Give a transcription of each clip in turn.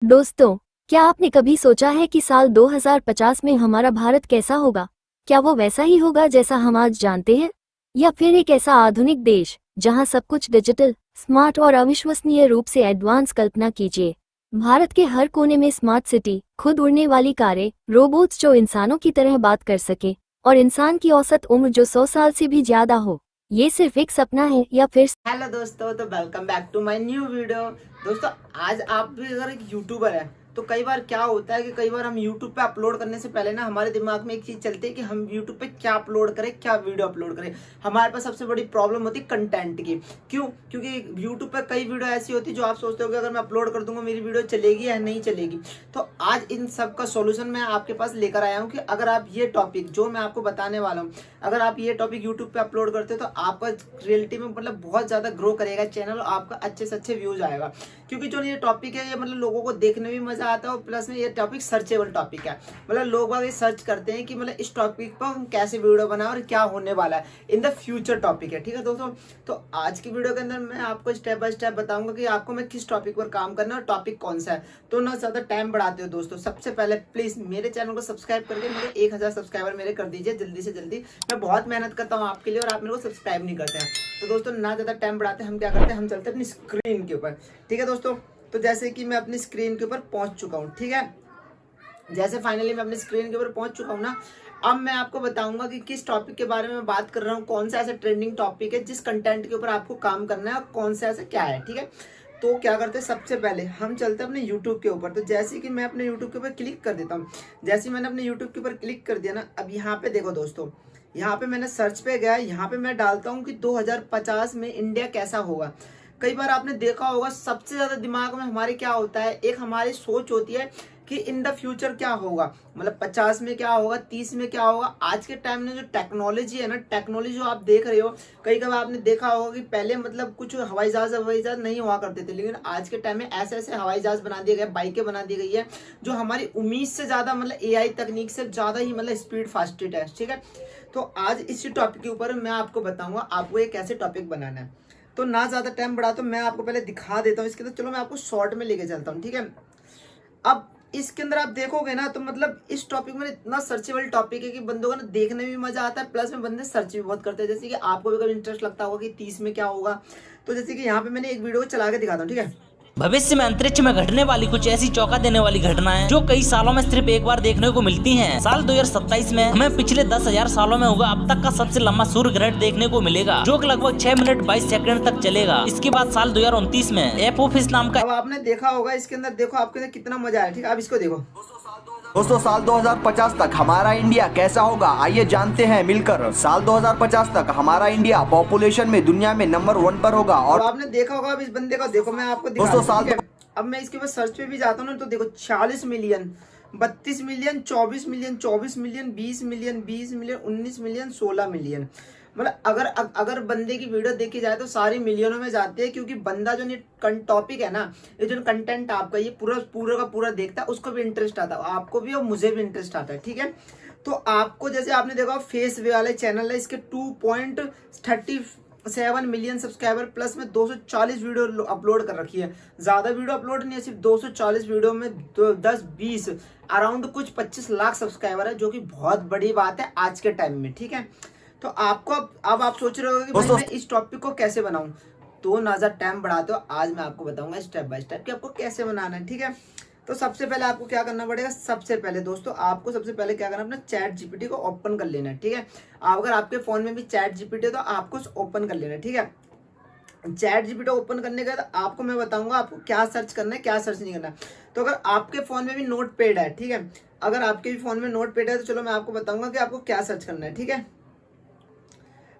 दोस्तों, क्या आपने कभी सोचा है कि साल 2050 में हमारा भारत कैसा होगा? क्या वो वैसा ही होगा जैसा हम आज जानते हैं? या फिर एक ऐसा आधुनिक देश, जहां सब कुछ डिजिटल, स्मार्ट और अविश्वसनीय रूप से एडवांस? कल्पना कीजिए, भारत के हर कोने में स्मार्ट सिटी, खुद उड़ने वाली कारें, रोबोट्स जो इंसानों की तरह बात कर सके, और इंसान की औसत उम्र जो 100 साल से भी ज्यादा हो। ये सिर्फ एक सपना है या फिर? हेलो दोस्तों, तो welcome back to my new video. दोस्तों, आज आप भी अगर एक यूट्यूबर है तो कई बार क्या होता है कि कई बार हम यूट्यूब पे अपलोड करने से पहले ना हमारे दिमाग में एक चीज चलती है कि हम यूट्यूब पे क्या अपलोड करें, क्या वीडियो अपलोड करें। हमारे पास सबसे बड़ी प्रॉब्लम होती है कंटेंट की। क्यों? क्योंकि यूट्यूब पे कई वीडियो ऐसी होती है जो आप सोचते हो कि अगर मैं अपलोड कर दूंगा मेरी वीडियो चलेगी या नहीं चलेगी। तो आज इन सब का सोल्यूशन मैं आपके पास लेकर आया हूँ कि अगर आप ये टॉपिक जो मैं आपको बताने वाला हूँ, अगर आप ये टॉपिक यूट्यूब पे अपलोड करते हो तो आपका रियलिटी में मतलब बहुत ज्यादा ग्रो करेगा चैनल और आपका अच्छे से अच्छे व्यूज आएगा। क्योंकि जो ये टॉपिक है ये मतलब लोगों को देखने में मजा आता है और प्लस में ये टॉपिक सर्चेबल टॉपिक है। मतलब लोग ये सर्च करते हैं कि मतलब इस टॉपिक पर हम कैसे वीडियो बनाए और क्या होने वाला है इन द फ्यूचर टॉपिक है। ठीक है दोस्तों, तो आज की वीडियो के अंदर मैं आपको स्टेप बाय स्टेप बताऊंगा कि आपको मैं किस टॉपिक पर काम करना है और टॉपिक कौन सा है। तो ना ज्यादा टाइम बढ़ाते हो दोस्तों, सबसे पहले प्लीज मेरे चैनल को सब्सक्राइब करके मेरे 1000 सब्सक्राइबर मेरे कर दीजिए जल्दी से जल्दी। मैं बहुत मेहनत करता हूँ आपके लिए और आप मेरे को सब्सक्राइब नहीं करते हैं। तो दोस्तों, ना ज्यादा टाइम बढ़ाते हम क्या करते हैं, हम चलते हैं अपनी स्क्रीन के ऊपर। ठीक है दोस्तों, तो जैसे कि मैं अपनी स्क्रीन के ऊपर पहुंच चुका हूं। ठीक है, जैसे फाइनली मैं अपनी स्क्रीन के ऊपर पहुंच चुका हूं ना, अब मैं आपको बताऊंगा कि किस टॉपिक के बारे में बात कर रहा हूं, कौन सा ऐसा ट्रेंडिंग टॉपिक है जिस कंटेंट के ऊपर आपको काम करना है और कौन सा ऐसा क्या है। ठीक है, तो क्या करते हैं, सबसे पहले हम चलते हैं अपने YouTube के ऊपर। तो जैसे कि मैं अपने YouTube के ऊपर क्लिक कर देता हूँ, जैसे मैंने अपने YouTube के ऊपर क्लिक कर दिया ना, अब यहाँ पे देखो दोस्तों, यहाँ पे मैंने सर्च पे गया, यहाँ पे मैं डालता हूँ कि 2050 में इंडिया कैसा होगा। कई बार आपने देखा होगा सबसे ज्यादा दिमाग में हमारे क्या होता है, एक हमारी सोच होती है कि इन द फ्यूचर क्या होगा, मतलब 50 में क्या होगा, 30 में क्या होगा। आज के टाइम में जो टेक्नोलॉजी है ना, टेक्नोलॉजी जो आप देख रहे हो, कई कभी आपने देखा होगा कि पहले मतलब कुछ हवाई जहाज नहीं हुआ करते थे, लेकिन आज के टाइम में ऐसे ऐसे हवाई जहाज बना दिए गए, बाइकें बना दी गई है जो हमारी उम्मीद से ज्यादा मतलब एआई तकनीक से ज्यादा ही मतलब स्पीड फास्टेड है। ठीक है, तो आज इसी टॉपिक के ऊपर मैं आपको बताऊंगा आपको एक कैसे टॉपिक बनाना है। तो ना ज्यादा टाइम बढ़ा, तो मैं आपको पहले दिखा देता हूँ इसके अंदर। चलो मैं आपको शॉर्ट में लेके चलता हूँ। ठीक है, अब इसके अंदर आप देखोगे ना तो मतलब इस टॉपिक में इतना सर्चेबल टॉपिक है कि बंदों को ना देखने में मजा आता है, प्लस में बंदे सर्च भी बहुत करते हैं। जैसे कि आपको भी कभी इंटरेस्ट लगता होगा कि 30 में क्या होगा। तो जैसे कि यहाँ पे मैंने एक वीडियो को चला के दिखाता हूँ। ठीक है, भविष्य में अंतरिक्ष में घटने वाली कुछ ऐसी चौंका देने वाली घटनाएं जो कई सालों में सिर्फ एक बार देखने को मिलती हैं। साल 2027 में हमें पिछले 10,000 सालों में हुआ अब तक का सबसे लंबा सूर्य ग्रहण देखने को मिलेगा, जो लगभग 6 मिनट 22 सेकंड तक चलेगा। इसके बाद साल 2029 में एपोफिस नाम का, अब आपने देखा होगा इसके अंदर, देखो आपके अंदर कितना मजा आया। ठीक है, अब इसको देखो दोस्तों, साल 2050 तक हमारा इंडिया कैसा होगा, आइए जानते हैं मिलकर। साल 2050 तक हमारा इंडिया पॉपुलेशन में दुनिया में नंबर 1 पर होगा। और आपने देखा होगा, अब इस बंदे का देखो, मैं आपको दिखा दोस्तों, दूं। ठीक है, अब मैं इसके ऊपर सर्च पे भी जाता हूँ ना, तो देखो 46 million, 32 million, 24 million, 24 million, 20 million, 20 million, 19 million, 16 million. मतलब अगर बंदे की वीडियो देखी जाए तो सारी मिलियनों में जाती है, क्योंकि बंदा जो टॉपिक है ना, ये जो कंटेंट आपका ये पूरा पूरा का पूरा देखता है, उसको भी इंटरेस्ट आता है, आपको भी और मुझे भी इंटरेस्ट आता है। ठीक है, तो आपको जैसे आपने देखा फेस वे वाले चैनल है, इसके 2.37 मिलियन सब्सक्राइबर, प्लस में 240 वीडियो अपलोड कर रखी है। ज्यादा वीडियो अपलोड नहीं है, सिर्फ 240 वीडियो में 10-20 अराउंड कुछ 25 लाख सब्सक्राइबर है, जो कि बहुत बड़ी बात है आज के टाइम में। ठीक है, तो आपको अब आप सोच रहे हो कि भाई मैं इस टॉपिक को कैसे बनाऊं, तो ना ज्यादा टाइम बढ़ाते हो, आज मैं आपको बताऊंगा स्टेप बाय स्टेप कि आपको कैसे बनाना है। ठीक है, तो सबसे पहले आपको क्या करना पड़ेगा, सबसे पहले दोस्तों आपको सबसे पहले क्या करना है, अपना चैट जीपीटी को ओपन कर लेना है। ठीक है, अगर आपके फोन में भी चैट जीपीटी है तो आपको ओपन कर लेना है। ठीक है, चैट जीपीटी ओपन करने के बाद आपको मैं बताऊंगा आपको क्या सर्च करना है, क्या सर्च नहीं करना है। तो अगर आपके फोन में भी नोट पैड है, ठीक है, अगर आपके भी फोन में नोट पैड है तो चलो मैं आपको बताऊंगा कि आपको क्या सर्च करना है। ठीक है,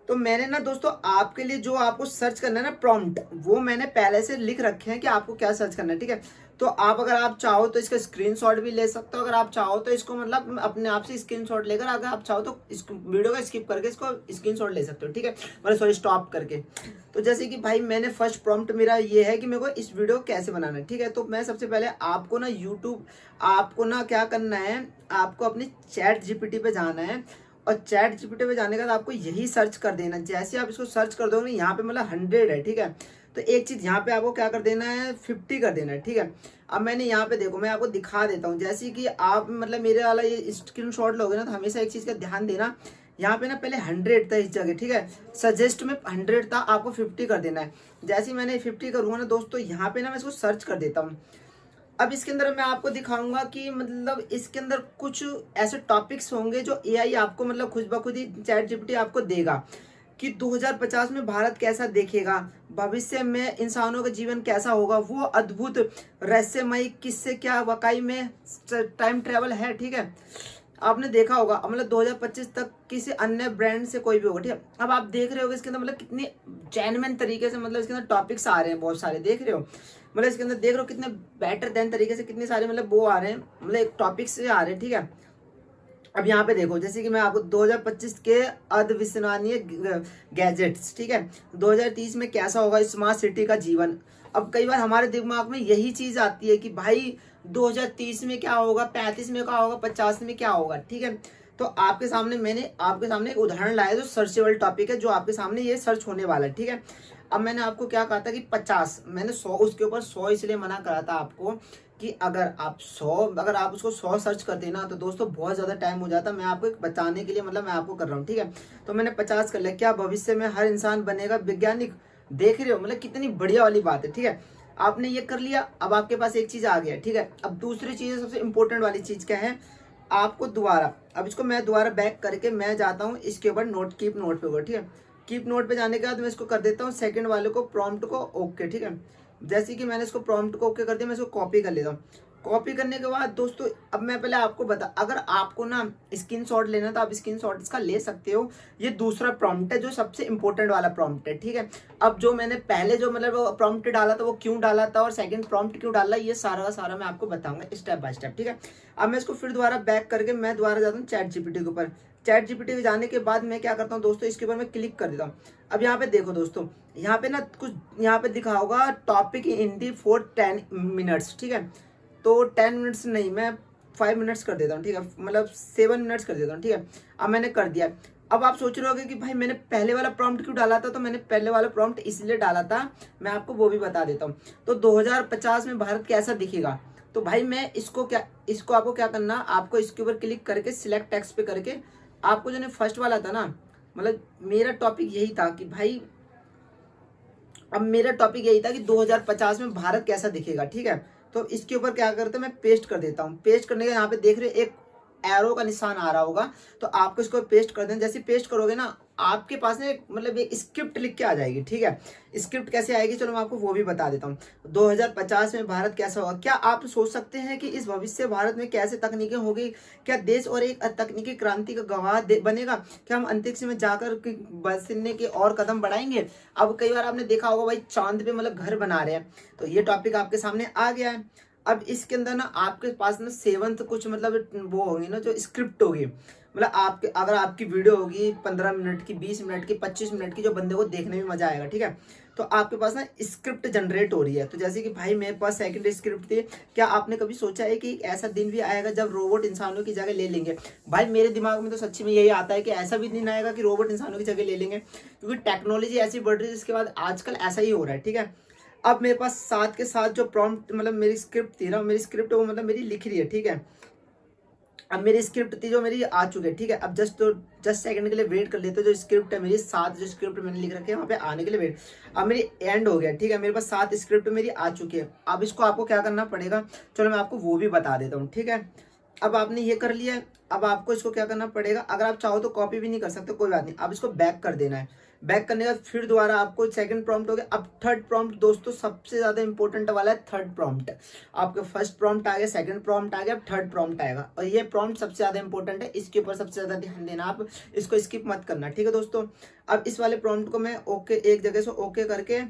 तो मैंने ना दोस्तों आपके लिए जो आपको सर्च करना है ना प्रॉम्प्ट, वो मैंने पहले से लिख रखे हैं कि आपको क्या सर्च करना है। ठीक है, तो आप अगर आप चाहो तो इसका स्क्रीनशॉट भी ले सकते हो, अगर आप चाहो तो इसको मतलब अपने आप से स्क्रीनशॉट लेकर, अगर आप चाहो तो इस वीडियो का स्किप करके इसको स्क्रीनशॉट ले सकते हो। ठीक है, मतलब सॉरी स्टॉप करके। तो जैसे कि भाई मैंने फर्स्ट प्रॉम्प्ट मेरा ये है कि मेरे को इस वीडियो को कैसे बनाना है। ठीक है, तो मैं सबसे पहले आपको ना यूट्यूब, आपको ना क्या करना है, आपको अपनी चैट जीपीटी पे जाना है और चैट जीपीटी पे जाने के बाद आपको यही सर्च कर देना। जैसे आप इसको सर्च कर दोगे यहाँ पे मतलब 100 है। ठीक है, तो एक चीज यहाँ पे आपको क्या कर देना है, 50 कर देना है। ठीक है, अब मैंने यहाँ पे देखो, मैं आपको दिखा देता हूँ, जैसे कि आप मतलब मेरे वाला ये स्क्रीनशॉट लोगे ना, तो हमेशा एक चीज का ध्यान देना, यहाँ पे ना पहले 100 था इस जगह, ठीक है, सजेस्ट में 100 था, आपको 50 कर देना है। जैसे ही मैंने 50 करूंगा ना दोस्तों, यहाँ पे ना मैं इसको सर्च कर देता हूँ। अब इसके अंदर मैं आपको दिखाऊंगा कि मतलब इसके अंदर कुछ ऐसे टॉपिक्स होंगे जो एआई आपको मतलब खुद ब खुद ही चैट जीपीटी आपको देगा कि 2050 में भारत कैसा देखेगा, भविष्य में इंसानों का जीवन कैसा होगा, वो अद्भुत रहस्यमयी किससे क्या वाकई में टाइम ट्रेवल है, ठीक है। आपने देखा होगा मतलब 2025 तक किसी अन्य ब्रांड से कोई भी होगा, ठीक है। अब आप देख रहे हो इसके अंदर मतलब कितनी जेन्युइन तरीके से मतलब इसके अंदर टॉपिक्स आ रहे हैं, बहुत सारे देख रहे हो, मतलब इसके अंदर देख रहे हो कितने बेटर देन तरीके से कितने सारे मतलब वो आ रहे हैं, मतलब एक टॉपिक्स से आ रहे हैं, ठीक है। अब यहाँ पे देखो, जैसे कि मैं आपको 2025 के अविश्वसनीय गैजेट्स, ठीक है, 2030 में कैसा होगा स्मार्ट सिटी का जीवन। अब कई बार हमारे दिमाग में यही चीज आती है कि भाई 2030 में क्या होगा, 35 में क्या होगा, 50 में क्या होगा, ठीक है। तो आपके सामने मैंने आपके सामने एक उदाहरण लाया जो सर्चेबल टॉपिक है, जो आपके सामने ये सर्च होने वाला है, ठीक है। अब मैंने आपको क्या कहा था कि 50, मैंने 100 उसके ऊपर 100 इसलिए मना करा था आपको कि अगर आप उसको 100 सर्च कर देना तो दोस्तों बहुत ज्यादा टाइम हो जाता। मैं आपको एक बताने के लिए मतलब मैं आपको कर रहा हूँ, ठीक है। तो मैंने 50 कर लिया। क्या भविष्य में हर इंसान बनेगा वैज्ञानिक, देख रहे हो मतलब कितनी बढ़िया वाली बात है, ठीक है। आपने ये कर लिया, अब आपके पास एक चीज आ गया, ठीक है। अब दूसरी चीज सबसे इंपॉर्टेंट वाली चीज क्या है, आपको दोबारा, अब इसको मैं दोबारा बैक करके मैं जाता हूँ इसके ऊपर कीप नोट पे होगा, ठीक है। कीप नोट पे जाने के बाद मैं इसको कर देता हूँ सेकंड वाले को प्रॉम्प्ट को ओके, ठीक है। जैसे कि मैंने इसको प्रॉम्प्ट को ओके कर दिया, मैं इसको कॉपी कर लेता हूँ। कॉपी करने के बाद दोस्तों अब मैं पहले आपको बता, अगर आपको ना स्क्रीनशॉट लेना तो आप स्क्रीनशॉट इसका ले सकते हो। ये दूसरा प्रॉम्प्ट है जो सबसे इंपॉर्टेंट वाला प्रॉम्प्ट है, ठीक है। अब जो मैंने पहले जो मतलब प्रॉम्प्ट डाला था वो क्यों डाला था और सेकंड प्रॉम्प्ट क्यों डाला, ये सारा का सारा मैं आपको बताऊंगा स्टेप बाय स्टेप, ठीक है। अब मैं इसको फिर दोबारा बैक करके मैं दोबारा जाता हूँ चैट जीपीटी के ऊपर। चैट जीपीटी पे जाने के बाद मैं क्या करता हूँ दोस्तों, इसके ऊपर मैं क्लिक कर देता हूँ। अब यहाँ पे देखो दोस्तों, यहाँ पे ना कुछ यहाँ पे दिखा होगा topic in Hindi for 10 minutes, ठीक है। तो 10 मिनट्स नहीं, मैं 5 मिनट्स कर देता हूँ, ठीक है, मतलब 7 मिनट्स कर देता हूँ, ठीक है। अब मैंने कर दिया। अब आप सोच रहे होगे कि भाई मैंने पहले वाला प्रॉम्प्ट क्यों डाला था, तो मैंने पहले वाला प्रॉम्प्ट इसलिए डाला था, मैं आपको वो भी बता देता हूँ। तो 2050 में भारत कैसा दिखेगा, तो भाई मैं इसको आपको क्या करना, आपको इसके ऊपर क्लिक करके सिलेक्ट टेक्स्ट पे करके आपको जो फर्स्ट वाला था ना, मतलब मेरा टॉपिक यही था कि भाई, अब मेरा टॉपिक यही था कि 2050 में भारत कैसा दिखेगा, ठीक है। तो इसके ऊपर क्या करते हैं, मैं पेस्ट कर देता हूँ। पेस्ट करने के यहाँ पे देख रहे हो एक एरो का निशान आ रहा होगा, तो आपको इसको पेस्ट कर देना। जैसे पेस्ट करोगे ना, आपके पास ना मतलब एक स्क्रिप्ट लिख के आ जाएगी, ठीक है। स्क्रिप्ट कैसे आएगी, चलो मैं आपको वो भी बता देता हूँ। 2050 में भारत कैसा होगा, क्या आप सोच सकते हैं कि इस भविष्य भारत में कैसे तकनीकें होगी, क्या देश और एक तकनीकी क्रांति का गवाह बनेगा, क्या हम अंतरिक्ष में जाकर बसने के और कदम बढ़ाएंगे। अब कई बार आपने देखा होगा भाई चांद पे मतलब घर बना रहे हैं, तो ये टॉपिक आपके सामने आ गया है। अब इसके अंदर ना आपके पास ना 7th कुछ मतलब वो होगी ना जो स्क्रिप्ट होगी, मतलब आपके अगर आपकी वीडियो होगी 15 मिनट की, 20 मिनट की, 25 मिनट की, जो बंदे को देखने में मजा आएगा, ठीक है। तो आपके पास ना स्क्रिप्ट जनरेट हो रही है। तो जैसे कि भाई मेरे पास सेकंड स्क्रिप्ट थी। क्या आपने कभी सोचा है कि ऐसा दिन भी आएगा जब रोबोट इंसानों की जगह ले लेंगे। भाई मेरे दिमाग में तो सच्ची में यही आता है कि ऐसा भी दिन आएगा कि रोबोट इंसानों की जगह ले लेंगे, क्योंकि टेक्नोलॉजी ऐसी बढ़ रही है, जिसके बाद आजकल ऐसा ही हो रहा है, ठीक है। अब मेरे पास साथ के साथ जो प्रॉम्प्ट मतलब मेरी स्क्रिप्ट थी ना, मेरी स्क्रिप्ट वो मतलब मेरी लिख रही है, ठीक है। अब मेरी स्क्रिप्ट थी जो मेरी आ चुकी है, ठीक है। अब जस्ट सेकंड के लिए वेट कर लेते हो, जो स्क्रिप्ट है मेरी 7 जो स्क्रिप्ट मैंने लिख रखे हैं वहाँ पे आने के लिए वेट। अब मेरी एंड हो गया, ठीक है, मेरे पास 7 स्क्रिप्ट मेरी आ चुकी है। अब इसको आपको क्या करना पड़ेगा, चलो मैं आपको वो भी बता देता हूँ, ठीक है। अब आपने ये कर लिया है, अब आपको इसको क्या करना पड़ेगा, अगर आप चाहो तो कॉपी भी नहीं कर सकते, कोई बात नहीं, अब इसको बैक कर देना है। बैक करने के बाद फिर दोबारा आपको सेकंड प्रॉम्प्ट हो गया। अब थर्ड प्रॉम्प्ट दोस्तों सबसे ज्यादा इंपॉर्टेंट वाला है थर्ड प्रॉम्प्ट। आपका फर्स्ट प्रॉम्प्ट आ गया, सेकंड प्रॉम्प्ट आ गया, अब थर्ड प्रॉम्प्ट आएगा, और ये प्रॉम्प्ट सबसे ज्यादा इंपॉर्टेंट है, इसके ऊपर सबसे ज्यादा ध्यान देना, आप इसको स्किप मत करना, ठीक है दोस्तों। अब इस वाले प्रॉम्प्ट को मैं ओके, एक जगह से ओके करके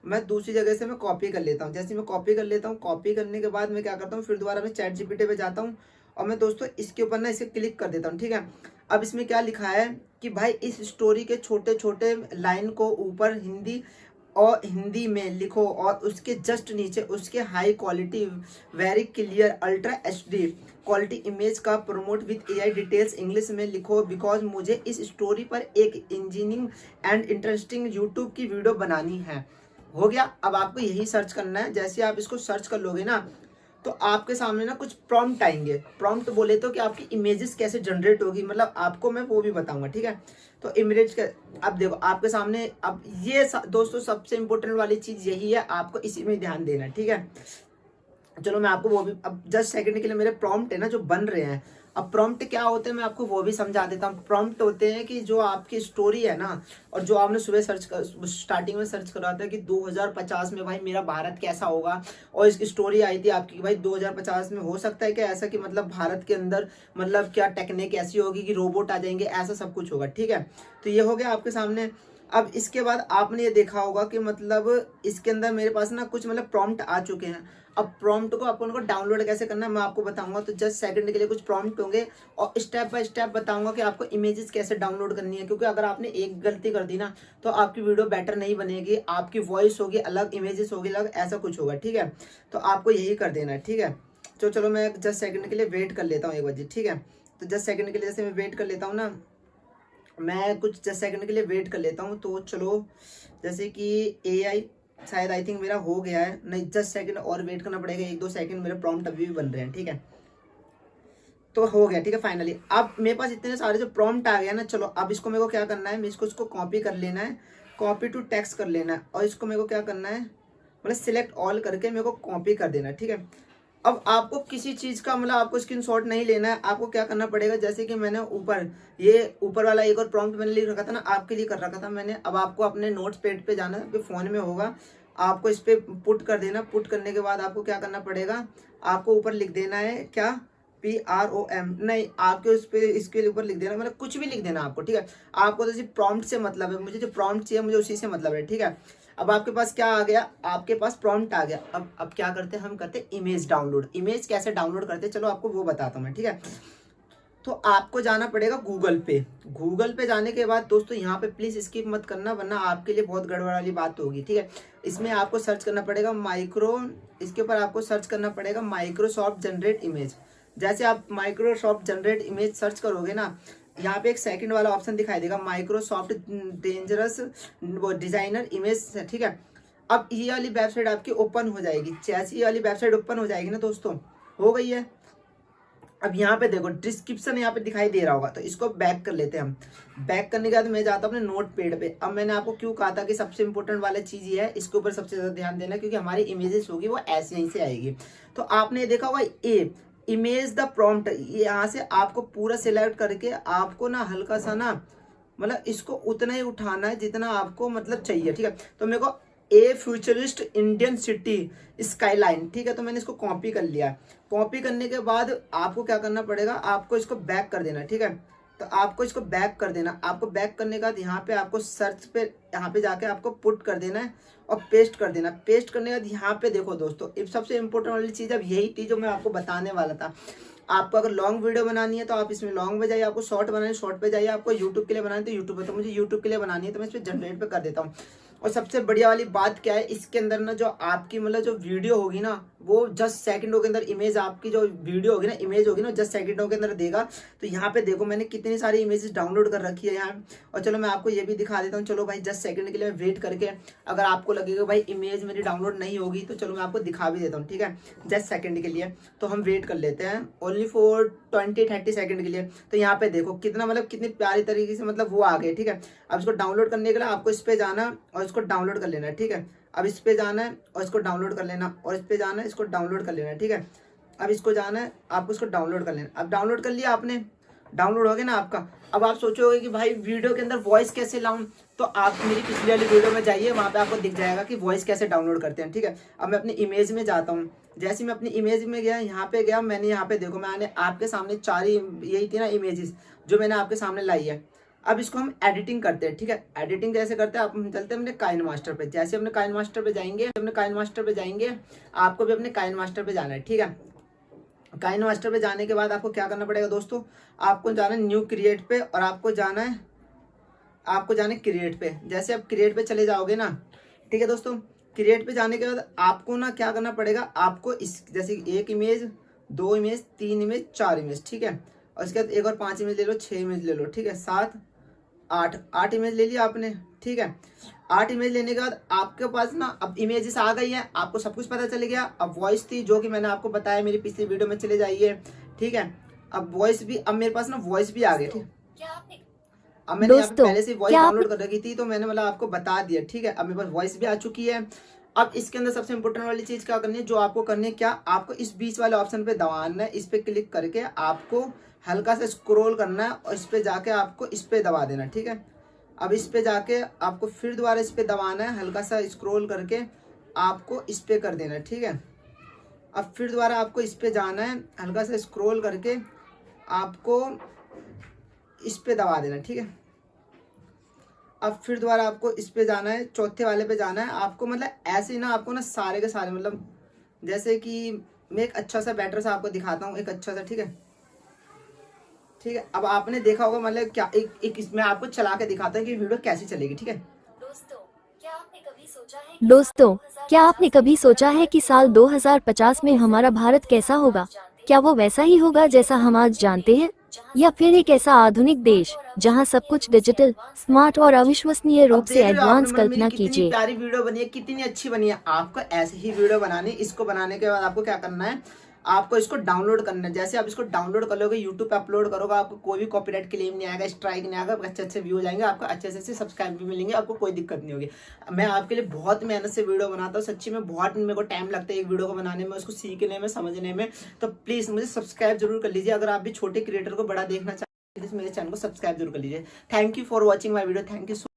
मैं दूसरी जगह से मैं कॉपी कर लेता हूँ। जैसे मैं कॉपी कर लेता हूँ, कॉपी करने के बाद मैं क्या करता हूँ, फिर दोबारा मैं चैट जीपीटी पे जाता हूँ और मैं दोस्तों इसके ऊपर ना इसे क्लिक कर देता हूँ, ठीक है। अब इसमें क्या लिखा है कि भाई इस स्टोरी के छोटे छोटे लाइन को ऊपर हिंदी में लिखो, और उसके जस्ट नीचे उसके high quality very clear ultra HD quality image का prompt with AI details English में लिखो, बिकॉज मुझे इस स्टोरी पर एक इंजीनियरिंग एंड इंटरेस्टिंग यूट्यूब की वीडियो बनानी है। हो गया। अब आपको यही सर्च करना है। जैसे आप इसको सर्च कर लोगे ना, तो आपके सामने ना कुछ प्रॉम्प्ट आएंगे। प्रॉम्प्ट बोले तो कि आपकी इमेजेस कैसे जनरेट होगी, मतलब आपको मैं वो भी बताऊंगा, ठीक है। तो इमेज का अब देखो आपके सामने, अब ये दोस्तों सबसे इंपॉर्टेंट वाली चीज यही है, आपको इसी में ध्यान देना है, ठीक है। चलो मैं आपको वो भी, अब जस्ट सेकंड के लिए मेरे प्रॉम्प्ट है ना जो बन रहे हैं। अब प्रॉम्प्ट क्या होते हैं मैं आपको वो भी समझा देता हूँ। प्रॉम्प्ट होते हैं कि जो आपकी स्टोरी है ना, और जो आपने सुबह स्टार्टिंग में सर्च करा था कि 2050 में भाई मेरा भारत कैसा होगा, और इसकी स्टोरी आई थी आपकी कि भाई 2050 में हो सकता है क्या ऐसा कि मतलब भारत के अंदर मतलब क्या टेक्निक ऐसी होगी कि रोबोट आ जाएंगे, ऐसा सब कुछ होगा, ठीक है। तो ये हो गया आपके सामने। अब इसके बाद आपने ये देखा होगा कि मतलब इसके अंदर मेरे पास ना कुछ मतलब प्रॉम्प्ट आ चुके हैं। अब प्रॉम्प्ट को अपन को डाउनलोड कैसे करना है मैं आपको बताऊंगा। तो जस्ट सेकंड के लिए कुछ प्रॉम्प्ट होंगे और स्टेप बाय स्टेप बताऊंगा कि आपको इमेजेस कैसे डाउनलोड करनी है, क्योंकि अगर आपने एक गलती कर दी ना तो आपकी वीडियो बेटर नहीं बनेगी, आपकी वॉइस होगी अलग, इमेजेस होगी अलग, ऐसा कुछ होगा, ठीक है। तो आपको यही कर देना है, ठीक है। तो चलो मैं जस्ट सेकंड के लिए वेट कर लेता हूँ एक बजे, ठीक है। तो जस्ट सेकंड के लिए जैसे मैं वेट कर लेता हूँ ना, मैं कुछ 10 सेकंड के लिए वेट कर लेता हूँ। तो चलो जैसे कि AI शायद आई थिंक मेरा हो गया है, नहीं 10 सेकंड और वेट करना पड़ेगा, 1-2 सेकंड, मेरे प्रॉम्प्ट अभी भी बन रहे हैं, ठीक है। तो हो गया, ठीक है फाइनली। अब मेरे पास इतने सारे जो प्रॉम्प्ट आ गया ना, चलो अब इसको मेरे को क्या करना है, मैं इसको कॉपी कर लेना है, कॉपी टू टेक्स्ट कर लेना है, और इसको मेरे को क्या करना है मतलब सिलेक्ट ऑल करके मेरे को कॉपी कर देना है, ठीक है। अब आपको किसी चीज़ का मतलब आपको स्क्रीनशॉट नहीं लेना है, आपको क्या करना पड़ेगा, जैसे कि मैंने ऊपर वाला एक और प्रॉम्प्ट मैंने लिख रखा था ना, आपके लिए कर रखा था मैंने। अब आपको अपने नोट्स पैड पे जाना है, आपके फ़ोन में होगा, आपको इस पर पुट कर देना। पुट करने के बाद आपको क्या करना पड़ेगा, आपको ऊपर लिख देना है क्या, PROM, नहीं आपके उस पर इसके ऊपर लिख देना, मतलब कुछ भी लिख देना आपको, ठीक है। आपको तो सिर्फ प्रॉम्प्ट से मतलब है, मुझे जो प्रॉम्प्ट चाहिए मुझे उसी से मतलब है, ठीक है। अब आपके पास क्या आ गया, आपके पास प्रॉम्प्ट आ गया। अब क्या करते हैं हम, करते इमेज डाउनलोड। इमेज कैसे डाउनलोड करते हैं चलो आपको वो बताता हूँ मैं, ठीक है। तो आपको जाना पड़ेगा गूगल पे। गूगल पे जाने के बाद दोस्तों यहाँ पे प्लीज स्किप मत करना, वरना आपके लिए बहुत गड़बड़ वाली बात होगी, ठीक है। इसमें आपको सर्च करना पड़ेगा इसके ऊपर आपको सर्च करना पड़ेगा माइक्रोसॉफ्ट जनरेट इमेज। जैसे आप माइक्रोसॉफ्ट जनरेट इमेज सर्च करोगे ना, यहाँ पे एक सेकंड वाला ऑप्शन दिखाई देगा, माइक्रोसॉफ्ट डेंजरस डिजाइनर इमेज, ठीक है। अब ये वाली वेबसाइट आपकी ओपन हो जाएगी। जैसे ये वाली वेबसाइट ओपन हो जाएगी ना दोस्तों, हो गई है। अब यहाँ पे देखो डिस्क्रिप्शन यहाँ पे दिखाई दे रहा होगा, तो इसको बैक कर लेते हैं हम। बैक करने के बाद मैं जाता हूँ अपने नोट पैड पे। अब मैंने आपको क्यों कहा था कि सबसे इंपॉर्टेंट वाला चीज ये है, इसके ऊपर सबसे ज्यादा ध्यान देना, क्योंकि हमारी इमेजेस होगी वो ऐसे यहीं से आएगी। तो आपने देखा होगा इमेज द प्रॉम्प्ट, यहाँ से आपको पूरा सिलेक्ट करके आपको ना हल्का सा ना मतलब इसको उतना ही उठाना है जितना आपको मतलब चाहिए, ठीक है। तो मेरे को फ्यूचरिस्ट इंडियन सिटी स्काईलाइन, ठीक है। तो मैंने इसको कॉपी कर लिया। कॉपी करने के बाद आपको क्या करना पड़ेगा, आपको इसको बैक कर देना, ठीक है। तो आपको इसको बैक कर देना। आपको बैक करने के बाद यहाँ पे आपको सर्च पे यहाँ पे जाके आपको पुट कर देना है और पेस्ट कर देना। पेस्ट करने के बाद यहाँ पे देखो दोस्तों, अब सबसे इंपॉर्टेंट वाली चीज़ अब यही थी जो मैं आपको बताने वाला था। आपको अगर लॉन्ग वीडियो बनानी है तो आप इसमें लॉन्ग पे जाइए, आपको शॉर्ट बनानी है शॉर्ट पे जाइए, आपको यूट्यूब के लिए बनानी है तो यूट्यूब पे। तो मुझे यूट्यूब के लिए बनानी है तो मैं इस पर जनरेट पे कर देता हूँ। और सबसे बढ़िया वाली बात क्या है, इसके अंदर ना जो आपकी मतलब जो वीडियो होगी ना वो जस्ट सेकंडों के अंदर इमेज, आपकी जो वीडियो होगी ना इमेज होगी ना जस्ट सेकंडों के अंदर देगा। तो यहाँ पे देखो मैंने कितनी सारी इमेजेस डाउनलोड कर रखी है यहाँ। और चलो मैं आपको ये भी दिखा देता हूँ। चलो भाई जस्ट सेकंड के लिए वेट करके, अगर आपको लगेगा भाई इमेज मेरी डाउनलोड नहीं होगी तो चलो मैं आपको दिखा भी देता हूँ, ठीक है। जस्ट सेकंड के लिए तो हम वेट कर लेते हैं ओनली फॉर 20-30 सेकंड के लिए। तो यहाँ पे देखो कितना मतलब कितनी प्यारी तरीके से मतलब वो आ गए, ठीक है। अब इसको डाउनलोड करने के लिए आपको इस पे जाना और इसको डाउनलोड कर लेना है, ठीक है। अब इस पे जाना है और इसको डाउनलोड कर लेना, और इस पे जाना है इसको डाउनलोड कर लेना, ठीक है। अब इसको जाना है आपको इसको डाउनलोड कर लेना। अब डाउनलोड कर लिया आपने, डाउनलोड हो गया ना आपका। अब आप सोचोगे कि भाई वीडियो के अंदर वॉइस कैसे लाऊं, तो आप मेरी पिछली वाली वीडियो में जाइए, वहाँ पे आपको दिख जाएगा कि वॉइस कैसे डाउनलोड करते हैं, ठीक है। अब मैं अपनी इमेज में जाता हूँ। जैसे मैं अपनी इमेज में गया, यहाँ पे गया, मैंने यहाँ पे देखो मैंने आपके सामने 4 यही थी ना इमेजेस जो मैंने आपके सामने लाई है। अब इसको हम एडिटिंग करते हैं, ठीक है। एडिटिंग कैसे करते हैं, आप हम चलते हैं अपने काइन मास्टर पे। जैसे अपने काइन मास्टर पे जाएंगे, आपको भी अपने काइन मास्टर पे जाना है, ठीक है। काइन मास्टर पे जाने के बाद आपको क्या करना पड़ेगा दोस्तों, आपको जाना है न्यू क्रिएट पे, और आपको जाना है क्रिएट पे। जैसे आप क्रिएट पे चले जाओगे ना, ठीक है दोस्तों। क्रिएट पे जाने के बाद आपको ना क्या करना पड़ेगा, आपको इस जैसे 1 इमेज 2 इमेज 3 इमेज 4 इमेज, ठीक है। और इसके बाद एक और 5 इमेज ले लो, 6 इमेज ले लो, ठीक है। 7 8 इमेज ले लिया आपने, ठीक है। 8 इमेज लेने के बाद आपके पास ना अब इमेजेस आ गई हैं, आपको सब कुछ पता चल गया। अब वॉइस थी जो कि मैंने आपको बताया मेरी पिछली वीडियो में, चले जाइए, ठीक है। अब वॉइस भी, अब मेरे पास ना वॉइस भी आ गई, ठीक। अब मैंने यहाँ पे पहले से वॉइस डाउनलोड कर रखी थी तो मैंने मतलब आपको बता दिया, ठीक है। अब मेरे पास वॉइस भी आ चुकी है। अब इसके अंदर सबसे इंपॉर्टेंट वाली चीज क्या करनी है, जो आपको करनी है, क्या आपको इस बीच वाले ऑप्शन पे दबाना है। इस पे क्लिक करके आपको हल्का सा स्क्रॉल करना है और इस पे जाके आपको इस पे दबा देना, ठीक है। अब इस पे जाके आपको फिर दोबारा इस पे दबाना है, हल्का सा स्क्रॉल करके आपको इस पे कर देना है, ठीक है। अब फिर दोबारा आपको इस पे जाना है, हल्का सा स्क्रॉल करके आपको इस पे दबा देना, ठीक है। अब फिर दोबारा आपको इस पे जाना है, चौथे वाले पे जाना है आपको। मतलब ऐसे ही ना आपको ना सारे के सारे, मतलब जैसे कि मैं एक अच्छा सा बेटर सा आपको दिखाता हूँ, एक अच्छा सा, ठीक है, ठीक है। अब आपने देखा होगा, मतलब क्या एक इसमें आपको चला के दिखाता हूँ कि वीडियो कैसी चलेगी, ठीक है। दोस्तों, क्या आपने कभी सोचा है कि साल 2050 में हमारा भारत कैसा होगा? क्या वो वैसा ही होगा जैसा हम आज जानते हैं, या फिर एक ऐसा आधुनिक देश जहां सब कुछ डिजिटल, स्मार्ट और अविश्वसनीय रूप से एडवांस कल्पना कीजिए। प्यारी वीडियो बनी है, कितनी अच्छी बनी है। आपको ऐसी ही वीडियो बनानी, इसको बनाने के बाद आपको क्या करना है, आपको इसको डाउनलोड करना है। जैसे आप इसको डाउनलोड कर लोगे, यूट्यूब पे अपलोड करोगे, आपको कोई भी कॉपीराइट क्लेम नहीं आएगा, स्ट्राइक नहीं आएगा, अच्छे व्यू जाएंगे, आपको अच्छे सब्सक्राइब भी मिलेंगे, आपको कोई दिक्कत नहीं होगी। मैं आपके लिए बहुत मेहनत से वीडियो बनाता हूँ, सच्ची में बहुत मेरे को टाइम लगता है एक वीडियो को बनाने में, उसको सीखने में, समझने में। तो प्लीज मुझे सब्सक्राइब जरूर कर लीजिए। अगर आप भी छोटे क्रिएटर को बड़ा देखना चाहते हैं, मेरे चैनल को सब्सक्राइब जरूर कर लीजिए। Thank you for watching my video. Thank you.